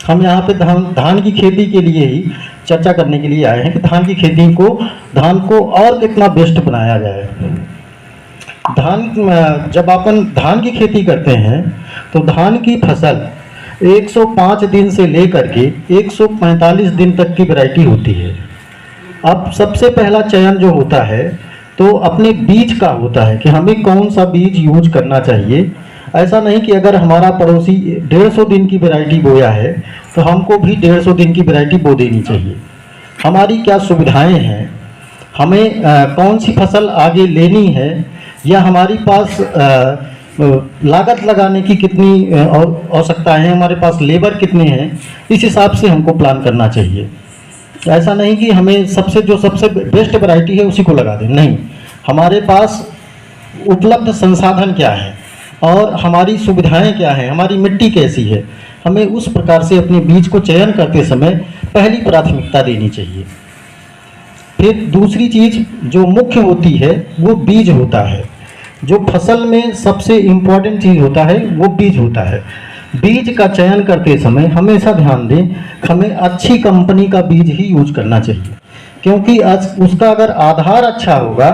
हम यहाँ पे धान की खेती के लिए ही चर्चा करने के लिए आए हैं कि धान को और कितना बेस्ट बनाया जाए। जब अपन धान की खेती करते हैं तो धान की फसल 105 दिन से लेकर के 145 दिन तक की वैरायटी होती है। अब सबसे पहला चयन जो होता है तो अपने बीज का होता है कि हमें कौन सा बीज यूज करना चाहिए। ऐसा नहीं कि अगर हमारा पड़ोसी 150 दिन की वैरायटी बोया है तो हमको भी 150 दिन की वैरायटी बो देनी चाहिए। हमारी क्या सुविधाएं हैं, हमें कौन सी फसल आगे लेनी है, या हमारी पास लागत लगाने की कितनी आवश्यकता है, हमारे पास लेबर कितने हैं, इस हिसाब से हमको प्लान करना चाहिए। ऐसा नहीं कि हमें सबसे बेस्ट वैरायटी है उसी को लगा दें, नहीं। हमारे पास उपलब्ध संसाधन क्या है और हमारी सुविधाएं क्या हैं, हमारी मिट्टी कैसी है, हमें उस प्रकार से अपने बीज को चयन करते समय पहली प्राथमिकता देनी चाहिए। फिर दूसरी चीज़ जो मुख्य होती है वो बीज होता है। जो फसल में सबसे इम्पोर्टेंट चीज़ होता है वो बीज होता है। बीज का चयन करते समय हमेशा ध्यान दें, हमें अच्छी कंपनी का बीज ही यूज करना चाहिए, क्योंकि उसका अगर आधार अच्छा होगा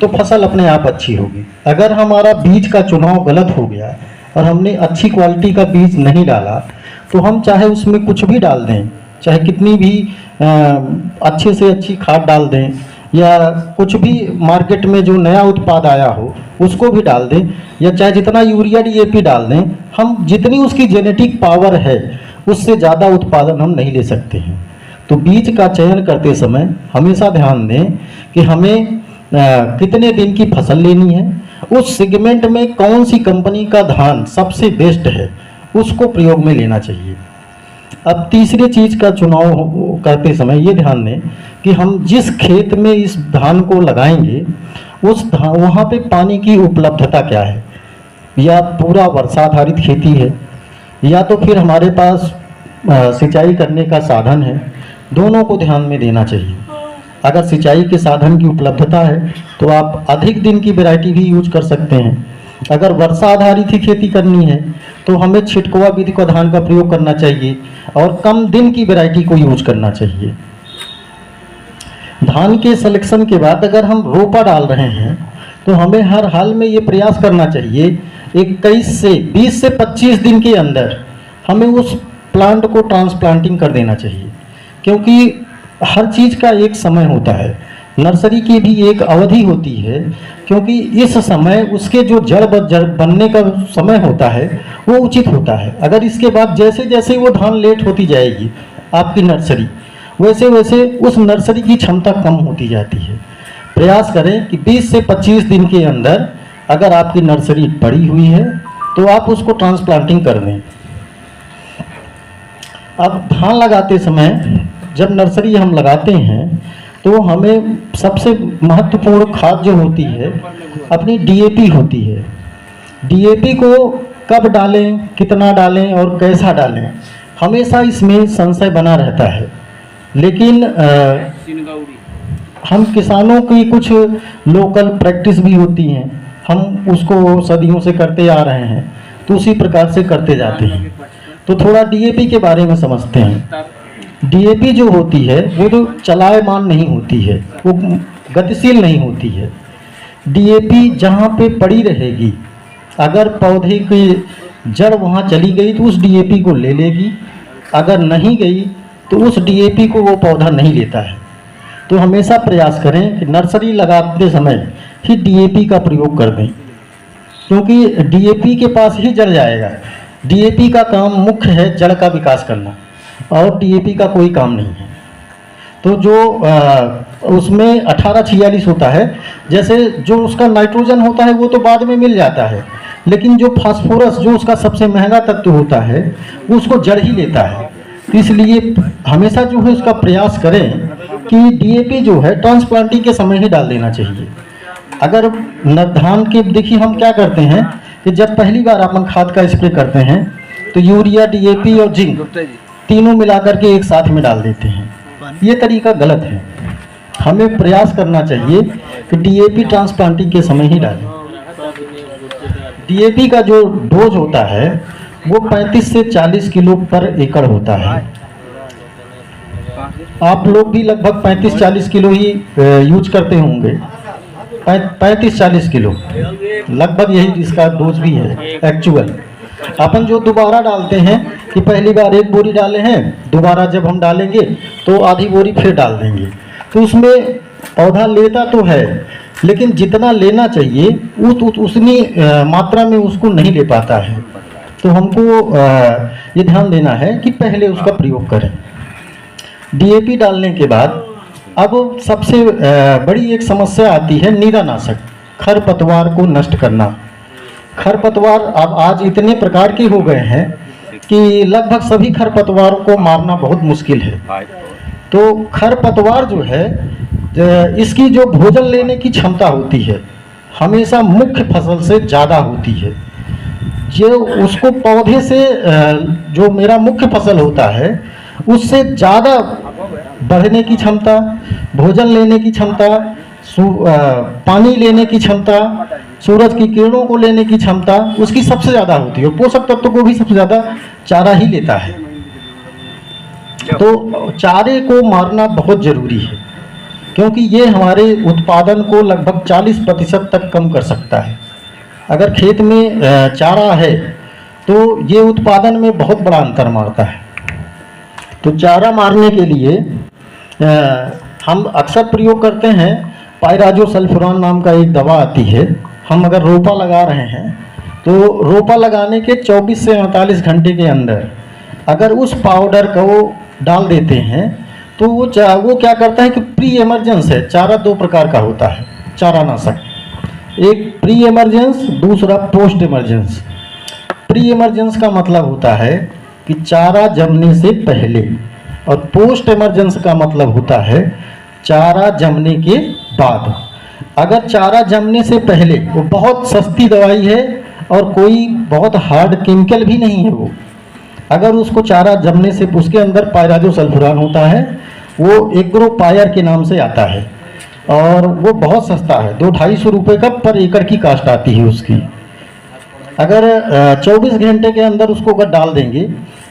तो फसल अपने आप अच्छी होगी। अगर हमारा बीज का चुनाव गलत हो गया और हमने अच्छी क्वालिटी का बीज नहीं डाला तो हम चाहे उसमें कुछ भी डाल दें, चाहे कितनी भी अच्छे से अच्छी खाद डाल दें, या कुछ भी मार्केट में जो नया उत्पाद आया हो उसको भी डाल दें, या चाहे जितना यूरिया DAP डाल दें, हम जितनी उसकी जेनेटिक पावर है उससे ज़्यादा उत्पादन हम नहीं ले सकते हैं। तो बीज का चयन करते समय हमेशा ध्यान दें कि हमें कितने दिन की फसल लेनी है, उस सेगमेंट में कौन सी कंपनी का धान सबसे बेस्ट है उसको प्रयोग में लेना चाहिए। अब तीसरी चीज़ का चुनाव करते समय ये ध्यान दें कि हम जिस खेत में इस धान को लगाएंगे वहाँ पे पानी की उपलब्धता क्या है, या पूरा वर्षा आधारित खेती है, या तो फिर हमारे पास सिंचाई करने का साधन है, दोनों को ध्यान में देना चाहिए। अगर सिंचाई के साधन की उपलब्धता है तो आप अधिक दिन की वैरायटी भी यूज कर सकते हैं। अगर वर्षा आधारित ही खेती करनी है तो हमें छिटकुआ विधि का धान का प्रयोग करना चाहिए और कम दिन की वैरायटी को यूज करना चाहिए। धान के सिलेक्शन के बाद अगर हम रोपा डाल रहे हैं तो हमें हर हाल में ये प्रयास करना चाहिए 20 से 25 दिन के अंदर हमें उस प्लांट को ट्रांसप्लांटिंग कर देना चाहिए, क्योंकि हर चीज़ का एक समय होता है। नर्सरी की भी एक अवधि होती है, क्योंकि इस समय उसके जो जड़ बनने का समय होता है वो उचित होता है। अगर इसके बाद जैसे जैसे वो धान लेट होती जाएगी आपकी नर्सरी, वैसे वैसे उस नर्सरी की क्षमता कम होती जाती है। प्रयास करें कि 20 से 25 दिन के अंदर अगर आपकी नर्सरी बड़ी हुई है तो आप उसको ट्रांसप्लांटिंग कर दें। अब धान लगाते समय जब नर्सरी हम लगाते हैं तो हमें सबसे महत्वपूर्ण खाद जो होती है अपनी DAP होती है। DAP को कब डालें, कितना डालें और कैसा डालें, हमेशा इसमें संशय बना रहता है। लेकिन हम किसानों की कुछ लोकल प्रैक्टिस भी होती हैं, हम उसको सदियों से करते आ रहे हैं, तो उसी प्रकार से करते जाते हैं। तो थोड़ा DAP के बारे में समझते हैं। DAP जो होती है वो तो चलायमान नहीं होती है, वो गतिशील नहीं होती है। DAP जहाँ पे पड़ी रहेगी, अगर पौधे की जड़ वहाँ चली गई तो उस DAP को ले लेगी, अगर नहीं गई तो उस DAP को वो पौधा नहीं लेता है। तो हमेशा प्रयास करें कि नर्सरी लगाते समय ही DAP का प्रयोग कर दें, क्योंकि DAP के पास ही जड़ जाएगा। DAP का काम मुख्य है जड़ का विकास करना, और DAP का कोई काम नहीं है। तो जो उसमें 1846 होता है, जैसे जो उसका नाइट्रोजन होता है वो तो बाद में मिल जाता है, लेकिन जो फास्फोरस जो उसका सबसे महंगा तत्व होता है वो उसको जड़ ही लेता है। तो इसलिए हमेशा जो है उसका प्रयास करें कि DAP जो है ट्रांसप्लांटिंग के समय ही डाल देना चाहिए। अगर धान के देखिए हम क्या करते हैं कि जब पहली बार अपन खाद का स्प्रे करते हैं तो यूरिया, DAP और जिंक तीनों मिलाकर के एक साथ में डाल देते हैं। ये तरीका गलत है। हमें प्रयास करना चाहिए कि DAP ट्रांसप्लांटिंग के समय ही डालें। DAP का जो डोज होता है वो 35 से 40 किलो पर एकड़ होता है। आप लोग भी लगभग 35-40 किलो ही यूज करते होंगे। 35-40 किलो लगभग यही इसका डोज भी है एक्चुअल। अपन जो दोबारा डालते हैं कि पहली बार 1 बोरी डाले हैं, दोबारा जब हम डालेंगे तो आधी बोरी फिर डाल देंगे, तो उसमें पौधा लेता तो है लेकिन जितना लेना चाहिए उतनी मात्रा में उसको नहीं ले पाता है। तो हमको ये ध्यान देना है कि पहले उसका प्रयोग करें। डीएपी डालने के बाद अब सबसे बड़ी एक समस्या आती है नीरानाशक, खरपतवार को नष्ट करना। खरपतवार अब आज इतने प्रकार के हो गए हैं कि लगभग सभी खरपतवारों को मारना बहुत मुश्किल है। तो खरपतवार जो है इसकी जो भोजन लेने की क्षमता होती है हमेशा मुख्य फसल से ज़्यादा होती है। जो उसको पौधे से जो मेरा मुख्य फसल होता है उससे ज़्यादा बढ़ने की क्षमता, भोजन लेने की क्षमता, पानी लेने की क्षमता, सूरज की किरणों को लेने की क्षमता उसकी सबसे ज़्यादा होती है। और पोषक तत्व को भी सबसे ज़्यादा चारा ही लेता है। तो चारे को मारना बहुत ज़रूरी है क्योंकि ये हमारे उत्पादन को लगभग 40% तक कम कर सकता है। अगर खेत में चारा है तो ये उत्पादन में बहुत बड़ा अंतर मारता है। तो चारा मारने के लिए हम अक्सर प्रयोग करते हैं पायराजोसल्फुरान नाम का एक दवा आती है। हम अगर रोपा लगा रहे हैं तो रोपा लगाने के 24 से 48 घंटे के अंदर अगर उस पाउडर को डाल देते हैं तो वो क्या करता है कि प्री एमरजेंस है। चारा 2 प्रकार का होता है चारा नाशक, एक प्री एमरजेंस, दूसरा पोस्ट एमरजेंस। प्री एमरजेंस का मतलब होता है कि चारा जमने से पहले, और पोस्ट एमरजेंस का मतलब होता है चारा जमने के बाद। अगर चारा जमने से पहले, वो बहुत सस्ती दवाई है और कोई बहुत हार्ड केमिकल भी नहीं है वो। अगर उसको चारा जमने से, उसके अंदर पायराजोसल्फुरान होता है, वो एग्रोपायर के नाम से आता है और वो बहुत सस्ता है, 200-250 रुपये का पर एकड़ की कास्ट आती है उसकी। अगर 24 घंटे के अंदर उसको अगर डाल देंगे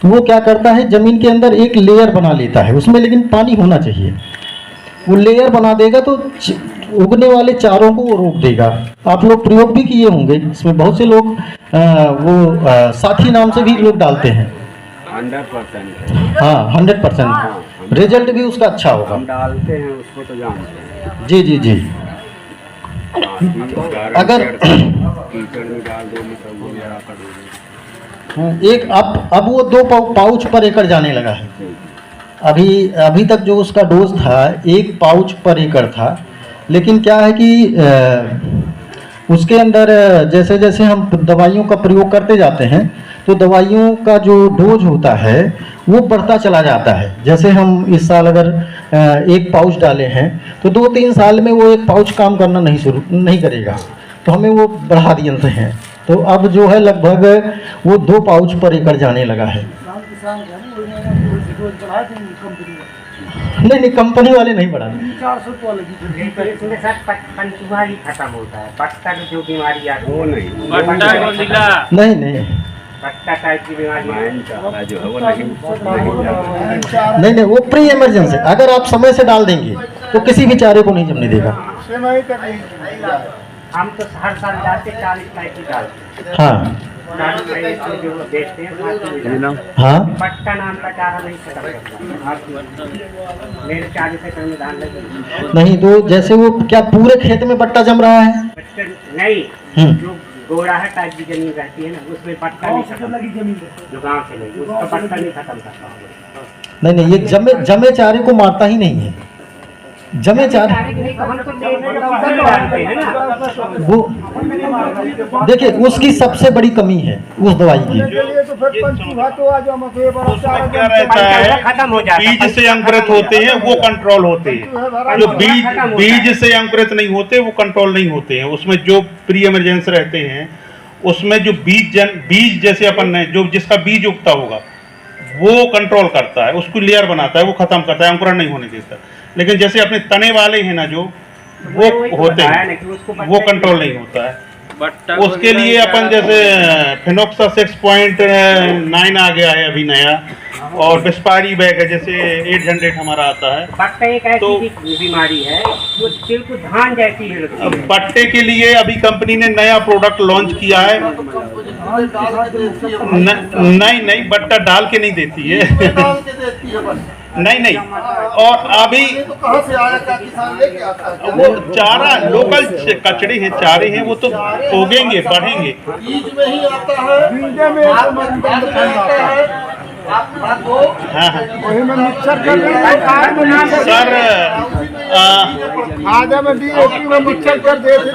तो वो क्या करता है, ज़मीन के अंदर एक लेयर बना लेता है उसमें, लेकिन पानी होना चाहिए। वो लेयर बना देगा तो उगने वाले चारों को वो रोक देगा। आप लोग प्रयोग भी किए होंगे इसमें, बहुत से लोग साथी नाम से भी लोग डालते हैं। 100%। हाँ 100% रिजल्ट भी उसका अच्छा होगा। हम डालते हैं उसको तो जानते हैं। जी जी जी। अगर कीचड़ में डाल दो मतलब वो मेरा कर एक अब वो 2 पाउच पर एकड़ जाने लगा है। अभी तक जो उसका डोज था 1 पाउच पर एकड़ था, लेकिन क्या है कि उसके अंदर जैसे जैसे हम दवाइयों का प्रयोग करते जाते हैं तो दवाइयों का जो डोज होता है वो बढ़ता चला जाता है। जैसे हम इस साल अगर 1 पाउच डाले हैं तो 2-3 साल में वो 1 पाउच काम करना नहीं करेगा, तो हमें वो बढ़ा दिए हैं। तो अब जो है लगभग वो 2 पाउच पर एकड़ जाने लगा है। नहीं कंपनी वाले नहीं बढ़ा। इसमें सर पंचुआ ही खत्म होता है, पट्टा की जो बीमारी आती वो है नहीं पट्टा टाइप की बीमारी जो है वो नहीं वो प्री इमरजेंसी। अगर आप समय से डाल देंगे तो किसी भी चारे को नहीं जमने देगा। हम तो हर साल डालते 40 टाइप की डालते। हाँ जो बेचते हैं हाँ पट्टा नाम का चारा नहीं खत्म करता। मेरे 40 एकड़ में धान लगे नहीं, तो जैसे वो क्या पूरे खेत में पट्टा जम रहा है? नहीं, जो गोड़ाहा टाइप की जमीन रहती है ना उसमें पट्टा नहीं खत्म, जो गाँव से नहीं उसका पट्टा नहीं खत्म करता। नहीं ये जमे चारे को मारता ही नहीं है। जमे चारे वो देखिए उसकी सबसे बड़ी कमी है उस दवाई की। क्या रहता है, बीज से अंकुरित होते हैं वो कंट्रोल होते हैं, जो बीज से अंकुरित नहीं होते वो कंट्रोल नहीं होते हैं। उसमें जो प्री इमरजेंस रहते हैं उसमें जो बीज जैसे अपन ने जो जिसका बीज उगता होगा वो कंट्रोल करता है, उसको लेयर बनाता है, वो खत्म करता है, अंकुरण नहीं होने देता। लेकिन जैसे अपने तने वाले हैं ना जो वो होते हैं वो कंट्रोल नहीं होता है। उसके लिए अपन जैसे फिनोक्सा 6.9 आ गया है अभी नया, और बिस्पारी बैग है जैसे 800 हमारा आता है। बट्टा एक ऐसी बीमारी है जो बिल्कुल धान जैसी है। बट्टे के लिए अभी कंपनी ने नया प्रोडक्ट लॉन्च किया है। नहीं बट्टा डाल के नहीं देती है। नहीं और अभी कहाँ से आया, क्या किसान लेके आता है? वो चारा लोकल कचड़े हैं, चारे हैं, वो तो उगेंगे बढ़ेंगे। बीज में ही आता है, हाँ वही में मिक्सर कर सर आज में DAP में मिक्सर कर दे थे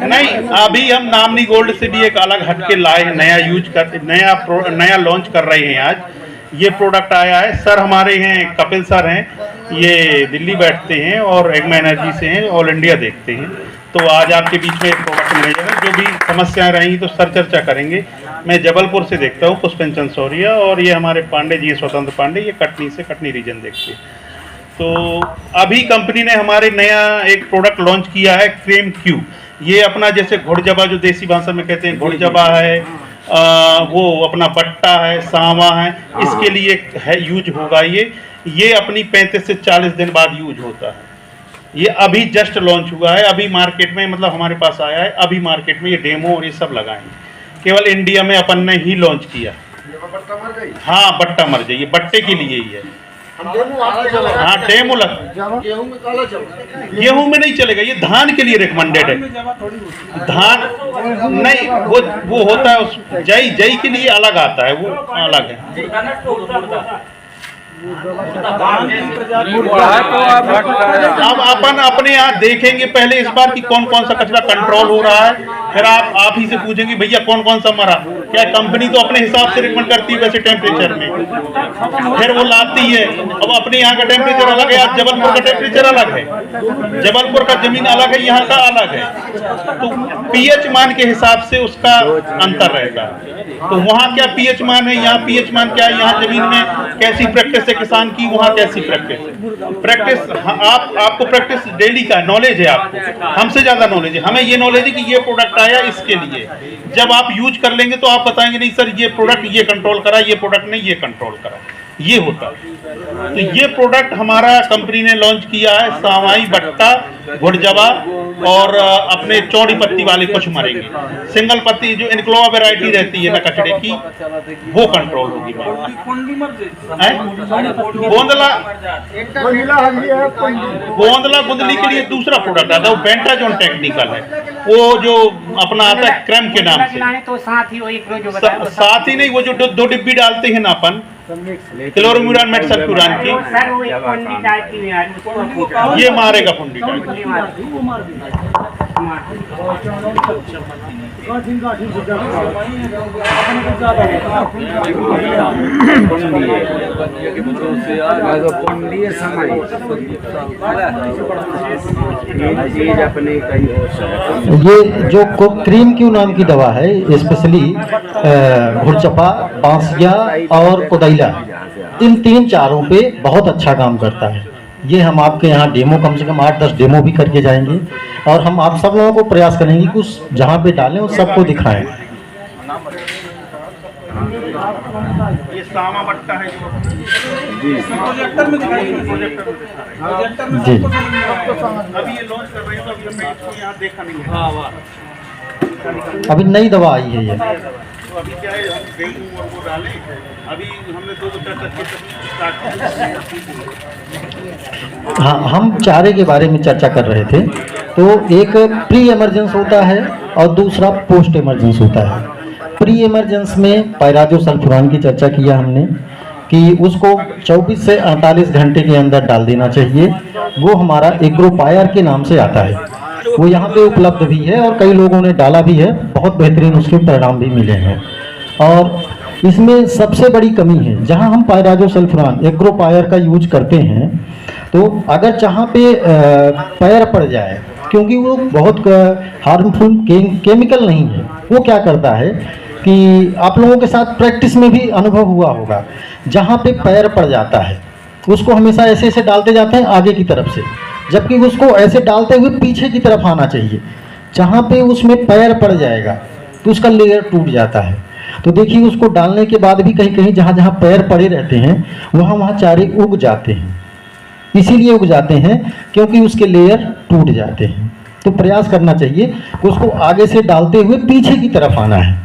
नहीं, अभी हम नामनी गोल्ड से भी एक अलग हटके लाए हैं, नया लॉन्च कर रहे हैं। आज ये प्रोडक्ट आया है। सर हमारे हैं कपिल सर हैं, ये दिल्ली बैठते हैं और एग्मा एनर्जी से हैं, ऑल इंडिया देखते हैं। तो आज आपके बीच में एक प्रोडक्ट मिल जाएगा। जो भी समस्याएं रहेंगी तो सर चर्चा करेंगे। मैं जबलपुर से देखता हूँ, पुष्पेंचन सौरिया, और ये हमारे पांडे जी स्वतंत्र पांडे, ये कटनी से, कटनी रीजन देखते हैं। तो अभी कंपनी ने हमारे नया एक प्रोडक्ट लॉन्च किया है, क्रेम क्यू। ये अपना जैसे घुड़जबा जो देसी भाषा में कहते हैं घुड़जबा है, वो अपना बट्टा है, सांवा है, इसके लिए है यूज होगा। ये अपनी 35 से 40 दिन बाद यूज होता है। ये अभी जस्ट लॉन्च हुआ है, अभी मार्केट में, मतलब हमारे पास आया है अभी मार्केट में। ये डेमो और ये सब लगाए हैं, केवल इंडिया में अपन ने ही लॉन्च किया। हाँ बट्टा मर जाइए, बट्टे के लिए ही है। हाँ डेमो लग, गेहूं में नहीं चलेगा, ये धान के लिए रिकमेंडेड है। धान नहीं, वो होता है उस जई के लिए अलग आता है, वो अलग है। अब अपन अपने यहाँ देखेंगे पहले इस बार की कौन कौन सा कचरा कंट्रोल हो रहा है, फिर आप ही से पूछेंगे भैया कौन कौन सा मरा। क्या कंपनी तो अपने हिसाब से रिकमेंड करती है वैसे टेम्परेचर में, फिर वो लाती है। अब अपने यहाँ का टेम्परेचर अलग है, आज जबलपुर का टेम्परेचर अलग है, जबलपुर का जमीन अलग है, यहाँ का अलग है। तो पीएच मान के हिसाब से उसका अंतर रहता है। तो वहाँ क्या पीएच मान है, यहाँ पीएच मान क्या है, यहाँ जमीन में कैसी प्रैक्टिस है किसान की, वहाँ कैसी प्रैक्टिस। आपको प्रैक्टिस डेली का नॉलेज है, आपको हमसे ज्यादा नॉलेज है। हमें ये नॉलेज है कि ये प्रोडक्ट आया इसके लिए। जब आप यूज कर लेंगे तो आप बताएंगे नहीं सर ये प्रोडक्ट ये कंट्रोल करा, ये प्रोडक्ट नहीं ये कंट्रोल करा, ये होता है। तो ये प्रोडक्ट हमारा कंपनी ने लॉन्च किया है, सावाई, बट्टा, घुड़जबा और अपने चौड़ी पत्ती वाले कुछ मरेंगे। सिंगल पत्ती जो इनक्लोवा वैरायटी रहती है ना कचड़े की, वो कंट्रोल होगी। गोंदला गुंदली के लिए दूसरा प्रोडक्ट आता है, वो बेंटाजोन टेक्निकल है, वो जो अपना आता है क्रैम के नाम से। तो साथ ही नहीं, वो जो 2 डिब्बी डालते हैं ना अपन, क्लोरोम्यूरान मेटसल्फ्यूरान की, ये मारेगा फुंडी टाइप। ये जो क्रीम क्यू नाम की दवा है, स्पेशली घुड़चपा, बांसिया और कोदैला, इन 3 चारों पे बहुत अच्छा काम करता है। ये हम आपके यहाँ डेमो कम से कम 8-10 डेमो भी करके जाएंगे, और हम आप सब लोगों को प्रयास करेंगे कि उस जहाँ पे डालें उस सबको दिखाएं। ये सामा बट्टा है जी, अभी ये लॉन्च कर रहे हैं, अभी हमने इसको यहाँ देखा नहीं है। अभी नई दवा आई है ये। तो अभी क्या है, हम गेहूं और वो डालें, अभी हमने 2 स्टार्ट। हाँ, हम चारे के बारे में चर्चा कर रहे थे। तो एक प्री इमरजेंस होता है और दूसरा पोस्ट इमरजेंस होता है। प्री इमरजेंस में पायराजोसल्फुरान की चर्चा किया हमने कि उसको 24 से 48 घंटे के अंदर डाल देना चाहिए। वो हमारा एग्रोपायर के नाम से आता है, वो यहाँ पे उपलब्ध भी है और कई लोगों ने डाला भी है, बहुत बेहतरीन उसके परिणाम भी मिले हैं। और इसमें सबसे बड़ी कमी है, जहाँ हम पायराजोसल्फुरान एग्रोपायर का यूज करते हैं, तो अगर जहाँ पे पैर पड़ जाए, क्योंकि वो बहुत हार्मफुल केमिकल नहीं है, वो क्या करता है कि आप लोगों के साथ प्रैक्टिस में भी अनुभव हुआ होगा, जहाँ पे पैर पड़ जाता है उसको हमेशा ऐसे ऐसे डालते जाते हैं आगे की तरफ से, जबकि उसको ऐसे डालते हुए पीछे की तरफ आना चाहिए। जहाँ पे उसमें पैर पड़ जाएगा तो उसका लेयर टूट जाता है। तो देखिए उसको डालने के बाद भी कहीं कहीं जहाँ जहाँ पैर पड़े रहते हैं वहाँ वहाँ चारे उग जाते हैं। इसीलिए उग जाते हैं क्योंकि उसके लेयर टूट जाते हैं। तो प्रयास करना चाहिए कि उसको आगे से डालते हुए पीछे की तरफ आना है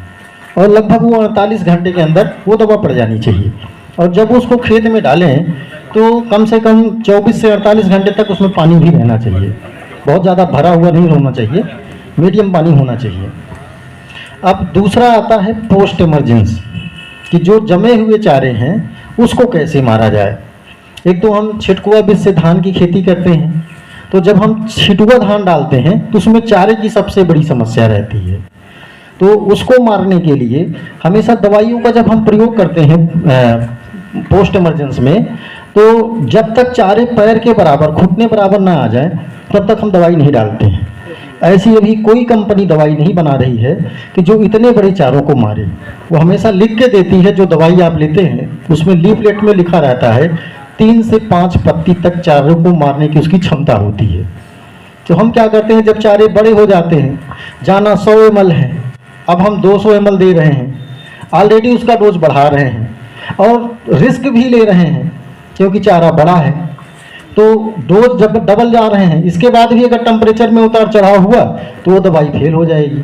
और लगभग वो 48 घंटे के अंदर वो दवा पड़ जानी चाहिए। और जब उसको खेत में डालें तो कम से कम 24 से 48 घंटे तक उसमें पानी भी रहना चाहिए। बहुत ज़्यादा भरा हुआ नहीं होना चाहिए, मीडियम पानी होना चाहिए। अब दूसरा आता है पोस्ट इमरजेंसी, कि जो जमे हुए चारे हैं उसको कैसे मारा जाए। एक तो हम छिटकुआ बीज से धान की खेती करते हैं, तो जब हम छिटुआ धान डालते हैं तो उसमें चारे की सबसे बड़ी समस्या रहती है। तो उसको मारने के लिए हमेशा दवाइयों का जब हम प्रयोग करते हैं पोस्ट इमरजेंसी में, तो जब तक चारे पैर के बराबर घुटने बराबर ना आ जाए तब तक हम दवाई नहीं डालते हैं। ऐसी अभी कोई कंपनी दवाई नहीं बना रही है कि जो इतने बड़े चारों को मारे। वो हमेशा लिख के देती है, जो दवाई आप लेते हैं उसमें लीफलेट में लिखा रहता है 3 से 5 पत्ती तक चारों को मारने की उसकी क्षमता होती है। तो हम क्या करते हैं, जब चारे बड़े हो जाते हैं, जाना 100 ml है, अब हम 200 ml दे रहे हैं, ऑलरेडी उसका डोज बढ़ा रहे हैं और रिस्क भी ले रहे हैं क्योंकि चारा बड़ा है। तो डोज जब डबल जा रहे हैं, इसके बाद भी अगर टेम्परेचर में उतार चढ़ाव हुआ तो वो दवाई फेल हो जाएगी।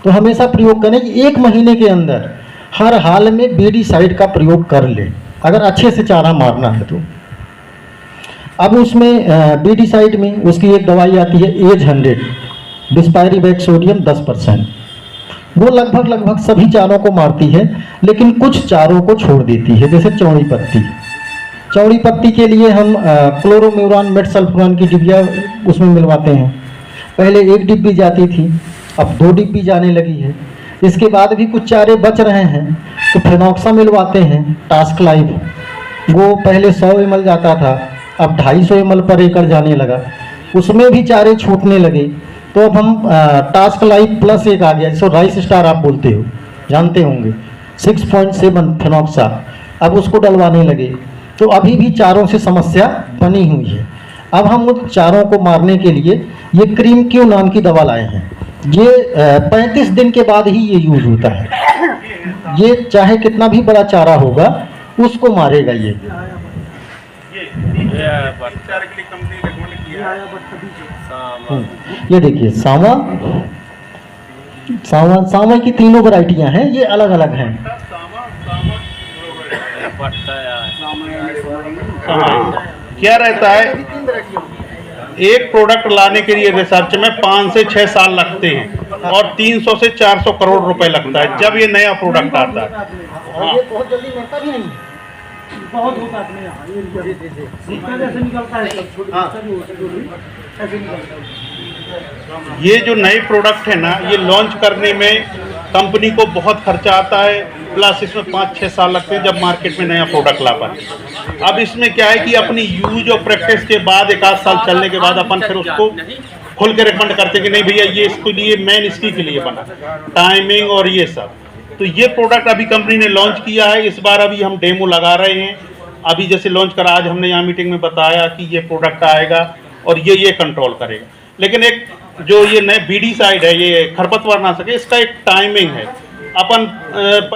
तो हमेशा प्रयोग करें कि 1 महीने के अंदर हर हाल में बीडीसाइड का प्रयोग कर ले, अगर अच्छे से चारा मारना है तो। अब उसमें बीडीसाइड में उसकी एक दवाई आती है एज 100 डिस्पायरीवैक सोडियम 10%। वो लगभग सभी चारों को मारती है, लेकिन कुछ चारों को छोड़ देती है। जैसे चौड़ी पत्ती, चौड़ी पत्ती के लिए हम क्लोरोम्यूरान मेटसल्फोरान की डिब्बियाँ उसमें मिलवाते हैं। पहले 1 डिब्बी जाती थी, अब 2 डिब्बी जाने लगी है। इसके बाद भी कुछ चारे बच रहे हैं तो फेनॉक्सा मिलवाते हैं। टास्क लाइफ वो पहले 100 ml जाता था, अब 250 ml पर एकड़ जाने लगा, उसमें भी चारे छूटने लगे। तो अब हम टास्क लाइफ प्लस एक आ गया, जिसको राइस स्टार आप बोलते हो, जानते होंगे, 6.7 फेनॉक्सा, अब उसको डलवाने लगे। तो अभी भी चारों से समस्या बनी हुई है। अब हम उन चारों को मारने के लिए ये क्रीम क्यू नाम की दवा लाए हैं। ये 35 दिन के बाद ही ये यूज होता है। ये चाहे कितना भी बड़ा चारा होगा उसको मारेगा ये। ये देखिए सांवा की 3 वैरायटियां हैं, ये अलग अलग हैं। क्या रहता है, एक प्रोडक्ट लाने के लिए रिसर्च में 5 से 6 साल लगते हैं और 300 से 400 करोड़ रुपए लगता है जब ये नया प्रोडक्ट आता है। हाँ। ये बहुत जल्दी मरता भी नहीं, बहुत होता है यहाँ, जैसे निकलता है। ये जो नए प्रोडक्ट है ना, ये लॉन्च करने में कंपनी को बहुत खर्चा आता है, प्लस इसमें 5-6 साल लगते हैं जब मार्केट में नया प्रोडक्ट ला पाते। अब इसमें क्या है कि अपनी यूज और प्रैक्टिस के बाद 1 आध साल चलने के बाद अपन फिर उसको खुल के रिकमेंड करते हैं कि नहीं भैया ये इसके लिए मेन इसी के लिए बना, टाइमिंग और ये सब। तो ये प्रोडक्ट अभी कंपनी ने लॉन्च किया है, इस बार अभी हम डेमो लगा रहे हैं। अभी जैसे लॉन्च करा, आज हमने यहाँ मीटिंग में बताया कि ये प्रोडक्ट आएगा और ये कंट्रोल करेगा। लेकिन एक जो ये नए बीडीसाइड है, ये खरपतवार नाशक है, इसका एक टाइमिंग है। अपन